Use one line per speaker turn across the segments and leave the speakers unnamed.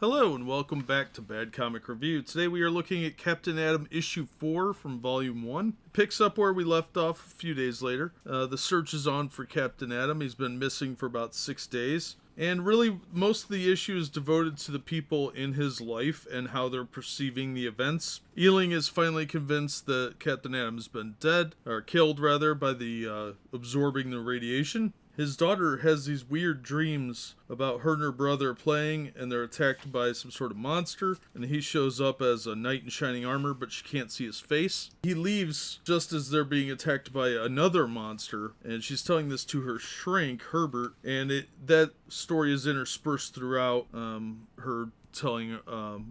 Hello and welcome back to Bad Comic Review. Today we are looking at Captain Atom issue 4 from volume 1. It picks up where we left off a few days later. The search is on for Captain Atom. He's been missing for about 6 days. And really, most of the issue is devoted to the people in his life and how they're perceiving the events. Ealing is finally convinced that Captain Atom's been dead, or killed rather, by the absorbing the radiation. His daughter has these weird dreams about her and her brother playing, and they're attacked by some sort of monster, and he shows up as a knight in shining armor, but she can't see his face. He leaves just as they're being attacked by another monster, and she's telling this to her shrink, Herbert, and that story is interspersed throughout her telling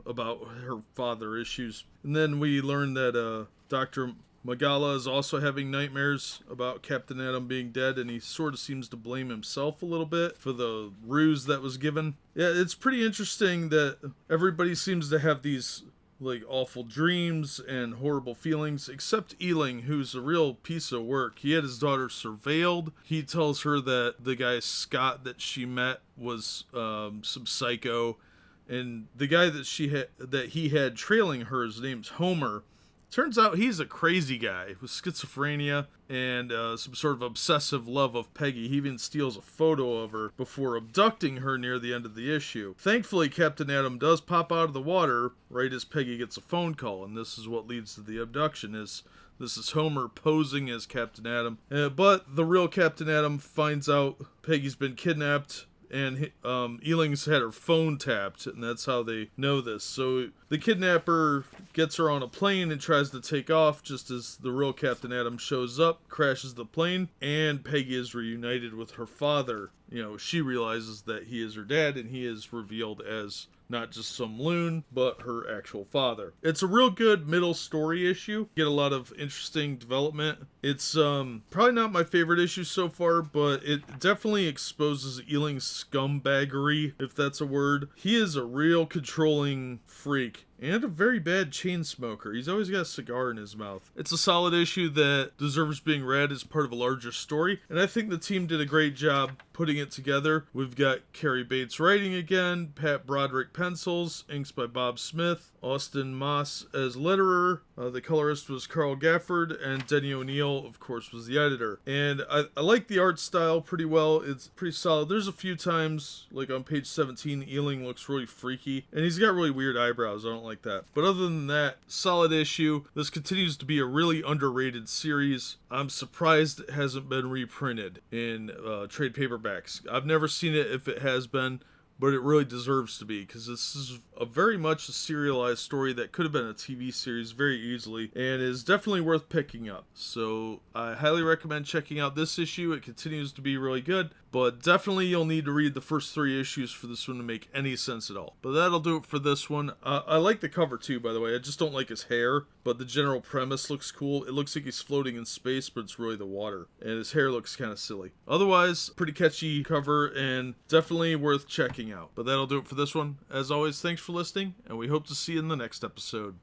about her father issues. And then we learn that Dr. Magala is also having nightmares about Captain Atom being dead, and he sort of seems to blame himself a little bit for the ruse that was given. Yeah, it's pretty interesting that everybody seems to have these awful dreams and horrible feelings, except Ealing, who's a real piece of work. He had his daughter surveilled. He tells her that the guy Scott that she met was some psycho, and the guy that he had trailing her, his name's Homer. Turns out he's a crazy guy with schizophrenia and some sort of obsessive love of Peggy. He even steals a photo of her before abducting her near the end of the issue. Thankfully, Captain Atom does pop out of the water right as Peggy gets a phone call, and this is what leads to the abduction. This is Homer posing as Captain Atom. But the real Captain Atom finds out Peggy's been kidnapped, and Ealing's had her phone tapped, and that's how they know this. So the kidnapper gets her on a plane and tries to take off just as the real Captain Atom shows up, crashes the plane, and Peggy is reunited with her father. You know, she realizes that he is her dad, and he is revealed as not just some loon, but her actual father. It's a real good middle story issue. Get a lot of interesting development. It's probably not my favorite issue so far, but it definitely exposes Ealing's scumbaggery, if that's a word. He is a real controlling freak. And a very bad chain smoker. He's always got a cigar in his mouth. It's a solid issue that deserves being read as part of a larger story, and I think the team did a great job putting it together. We've got Carrie Bates writing again, Pat Broderick pencils, inks by Bob Smith, Austin Moss as letterer, the colorist was Carl Gafford, and Denny O'Neil, of course, was the editor. And I like the art style pretty well. It's pretty solid. There's a few times, like on page 17, Ealing looks really freaky, and he's got really weird eyebrows. I don't like that. But other than that, solid issue. This continues to be a really underrated series. I'm surprised it hasn't been reprinted in trade paperbacks. I've never seen it if it has been, but it really deserves to be, because this is very much a serialized story that could have been a TV series very easily, and is definitely worth picking up. So I highly recommend checking out this issue. It continues to be really good, but definitely you'll need to read the first 3 issues for this one to make any sense at all. But that'll do it for this one. I like the cover too, by the way. I just don't like his hair, but the general premise looks cool. It looks like he's floating in space, but it's really the water, and his hair looks kind of silly. Otherwise, pretty catchy cover and definitely worth checking out. But that'll do it for this one. As always, thanks for listening, and we hope to see you in the next episode.